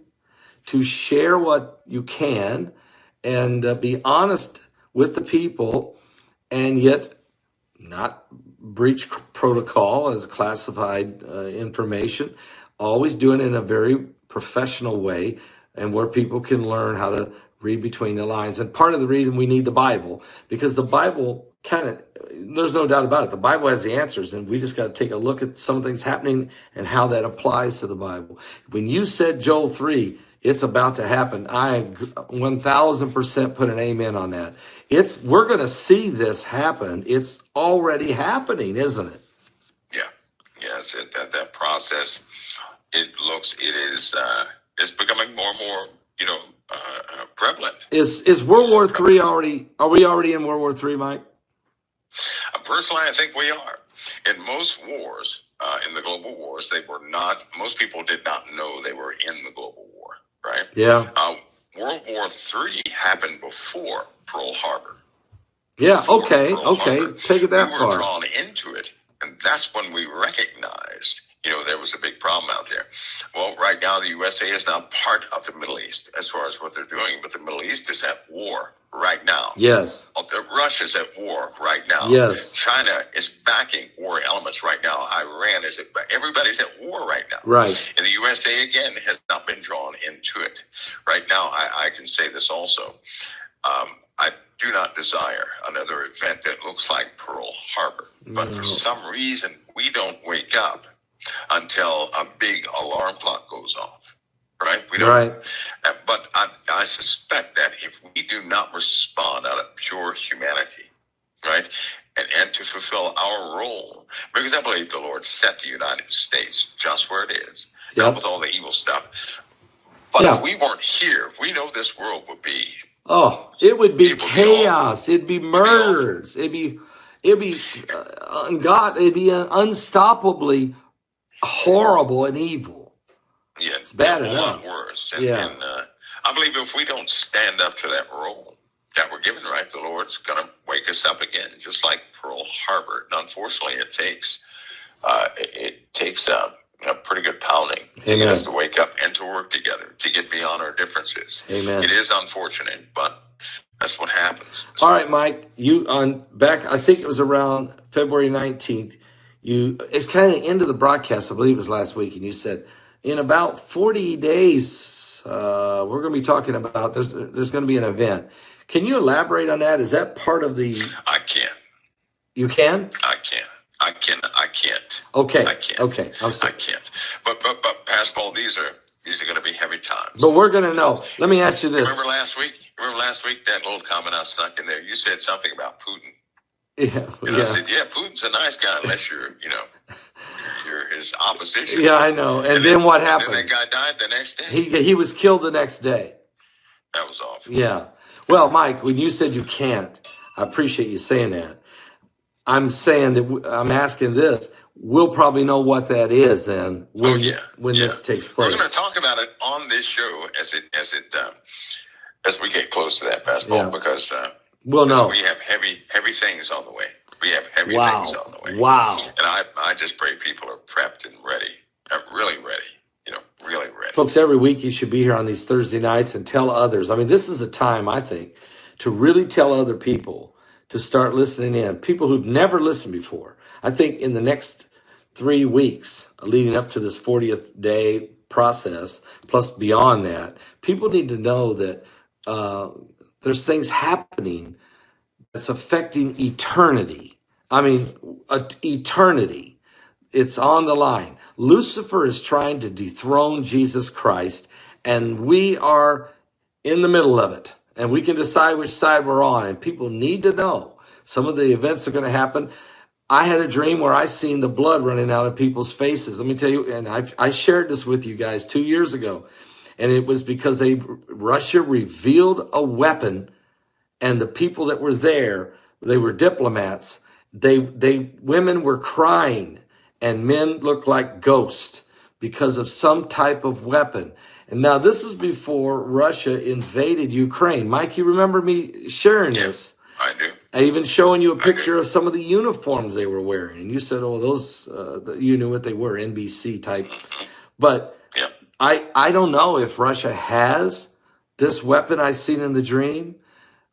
to share what you can and be honest with the people, and yet not breach protocol as classified information. Always doing it in a very professional way, and where people can learn how to read between the lines. And part of the reason we need the Bible, because the Bible there's no doubt about it, the Bible has the answers, and we just got to take a look at some things happening and how that applies to the Bible. When you said Joel 3, it's about to happen, I 1,000% put an amen on that. We're going to see this happen. It's already happening, isn't it? Yeah. Yes, that process, it's becoming more and more, prevalent. Is World War III already, are we already in World War III, Mike? Personally, I think we are. In most wars, in the global wars, most people did not know they were in the global war, right? Yeah. World War III happened before Pearl Harbor. Yeah, okay. Take it that far. We were drawn into it, and that's when we recognized, there was a big problem out there. Well, right now, the USA is not part of the Middle East as far as what they're doing, but the Middle East is at war right now. Yes. Russia's at war right now. Yes. China is backing war elements right now. Iran is everybody's at war right now. Right. And the USA, again, has not been drawn into it. Right now, I can say this also. I do not desire another event that looks like Pearl Harbor. But for some reason, we don't wake up until a big alarm clock goes off. Right? We don't. Right. But I suspect that if we do not respond out of pure humanity, right, and to fulfill our role, because I believe the Lord set the United States just where it is, not with all the evil stuff. But if we weren't here, we know this world would be. Oh, it would be chaos. It'd be murders. It'd be unstoppably horrible and evil. Yeah, it's bad enough. A lot worse. And I believe if we don't stand up to that role that we're given, right, the Lord's going to wake us up again, just like Pearl Harbor. And unfortunately, it takes a pretty good pounding to get us to wake up and to work together, to get beyond our differences. Amen. It is unfortunate, but that's what happens. All right, Mike, I think it was around February 19th, it's kind of into the broadcast, I believe it was last week, and you said, in about 40 days, we're going to be talking about, there's going to be an event. Can you elaborate on that? Is that part of the... I can. You can? I can. I can't. Okay. I can't. Okay. I can't. But Pastor Paul, these are going to be heavy times. But we're going to know. Let me ask you this. Remember last week that little comment I snuck in there? You said something about Putin. Yeah. And I said, Putin's a nice guy unless you're his opposition. Yeah, I know. And then what happened? And that guy died the next day. He was killed the next day. That was awful. Yeah. Well, Mike, when you said you can't, I appreciate you saying that. I'm saying that I'm asking this. We'll probably know what that is then when this takes place. We're going to talk about it on this show as we get close to that, Pastor Paul, because we'll know. We have heavy things on the way. We have heavy things on the way. Wow. And I just pray people are prepped and ready, really ready. Really ready. Folks, every week you should be here on these Thursday nights and tell others. I mean, this is a time, I think, to really tell other people to start listening in. People who've never listened before. I think in the next 3 weeks leading up to this 40th day process, plus beyond that, people need to know that there's things happening that's affecting eternity. I mean, eternity. It's on the line. Lucifer is trying to dethrone Jesus Christ, and we are in the middle of it. And we can decide which side we're on. And people need to know some of the events are going to happen. I had a dream where I seen the blood running out of people's faces. Let me tell you, and I shared this with you guys 2 years ago. And it was because Russia revealed a weapon, and the people that were there, they were diplomats. Women were crying, and men looked like ghosts because of some type of weapon. And now this is before Russia invaded Ukraine. Mike, you remember me sharing this? I do. I even showing you a picture of some of the uniforms they were wearing. And you said, oh, those, you knew what they were, NBC type. But I don't know if Russia has this weapon I seen in the dream,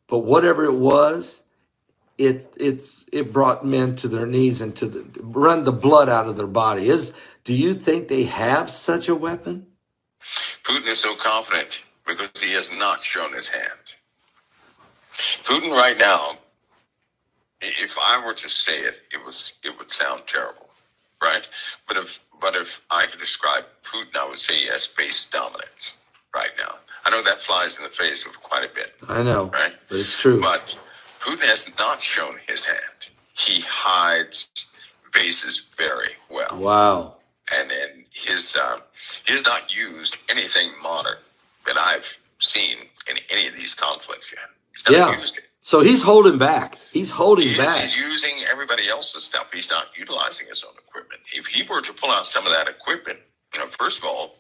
but whatever it was, it brought men to their knees and run the blood out of their body. Do you think they have such a weapon? Putin is so confident because he has not shown his hand. Putin right now, if I were to say it, it would sound terrible, right? But if I could describe Putin, I would say he has space dominance right now. I know that flies in the face of quite a bit. I know, right? But it's true. But Putin has not shown his hand. He hides bases very well. Wow. And he has not used anything modern that I've seen in any of these conflicts yet. He's not used it. So he's holding back. He's holding back. He's using everybody else's stuff. He's not utilizing his own equipment. If he were to pull out some of that equipment, first of all,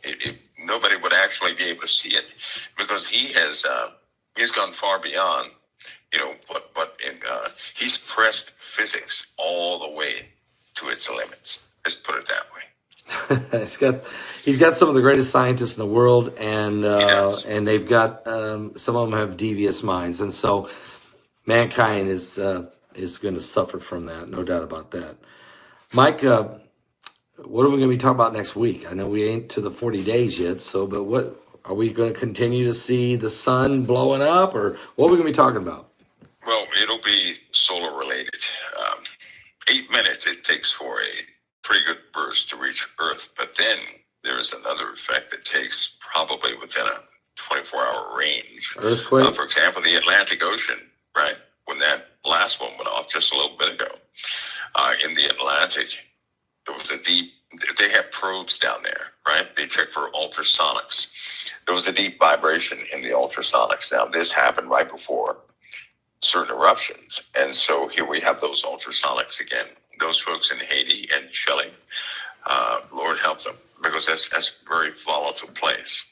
nobody would actually be able to see it because he's gone far beyond, he's pressed physics all the way to its limits. Let's put it that way. he's got some of the greatest scientists in the world, and they've got some of them have devious minds, and so mankind is going to suffer from that, no doubt about that. Mike, what are we going to be talking about next week? I know we ain't to the 40 days yet, but what are we going to continue to see the sun blowing up, or what are we going to be talking about? Well, it'll be solar related. 8 minutes it takes for a pretty good burst to reach Earth, but then there's another effect that takes probably within a 24-hour range. Earthquake? For example, the Atlantic Ocean, right? When that last one went off just a little bit ago, in the Atlantic, there was they have probes down there, right? They check for ultrasonics. There was a deep vibration in the ultrasonics. Now, this happened right before certain eruptions. And so here we have those ultrasonics again. Those folks in Haiti and Chile, Lord help them, because that's a very volatile place.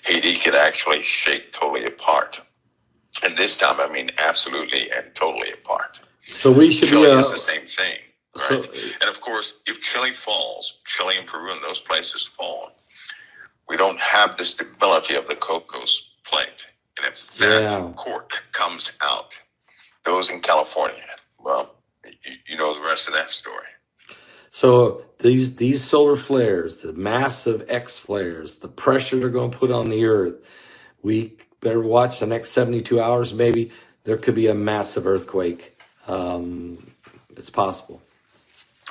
Haiti could actually shake totally apart. And this time, I mean absolutely and totally apart. So we should Chile is the same thing, right? So, and of course, if Chile falls, Chile and Peru and those places fall, we don't have the stability of the Cocos plate. And if that cork comes out, those in California, well, you know the rest of that story. So these solar flares, the massive X flares, the pressure they're going to put on the Earth, we better watch the next 72 hours. Maybe there could be a massive earthquake. It's possible.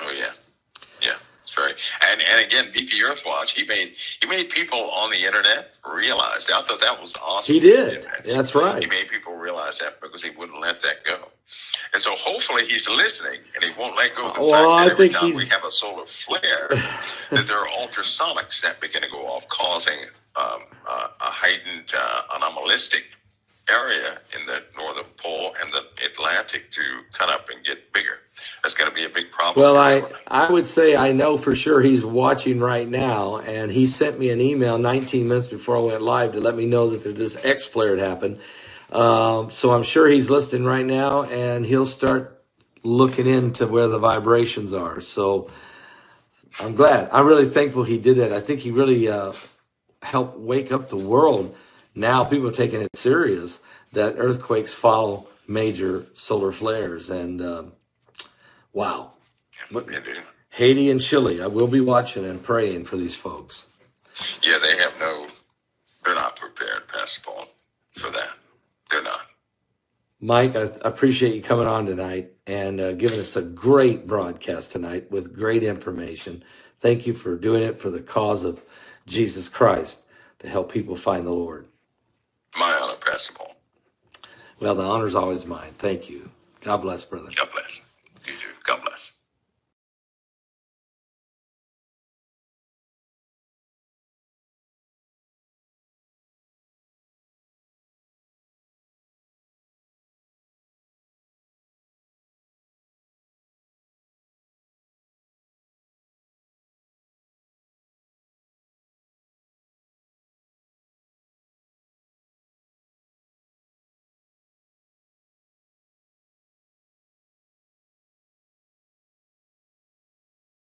Oh yeah, it's very. And again, BP Earthwatch, he made people on the internet realize. I thought that was awesome. He did. That's right. He made people realize that because he wouldn't let that go. And so hopefully he's listening and he won't let go of the fact that every time we have a solar flare, that there are ultrasonics that begin to go off, causing a heightened anomalistic area in the northern pole and the Atlantic to cut up and get bigger. That's going to be a big problem. Well, I would say I know for sure he's watching right now, and he sent me an email 19 minutes before I went live to let me know that this X flare had happened. So I'm sure he's listening right now, and he'll start looking into where the vibrations are. So I'm glad. I'm really thankful he did that. I think he really helped wake up the world. Now people are taking it serious that earthquakes follow major solar flares. And wow. Haiti and Chile, I will be watching and praying for these folks. Yeah, they're not prepared, Pastor Paul, for that. They're not. Mike, I appreciate you coming on tonight and giving us a great broadcast tonight with great information. Thank you for doing it for the cause of Jesus Christ to help people find the Lord. My honor, Pastor Paul. Well, the honor's always mine. Thank you. God bless, brother. God bless.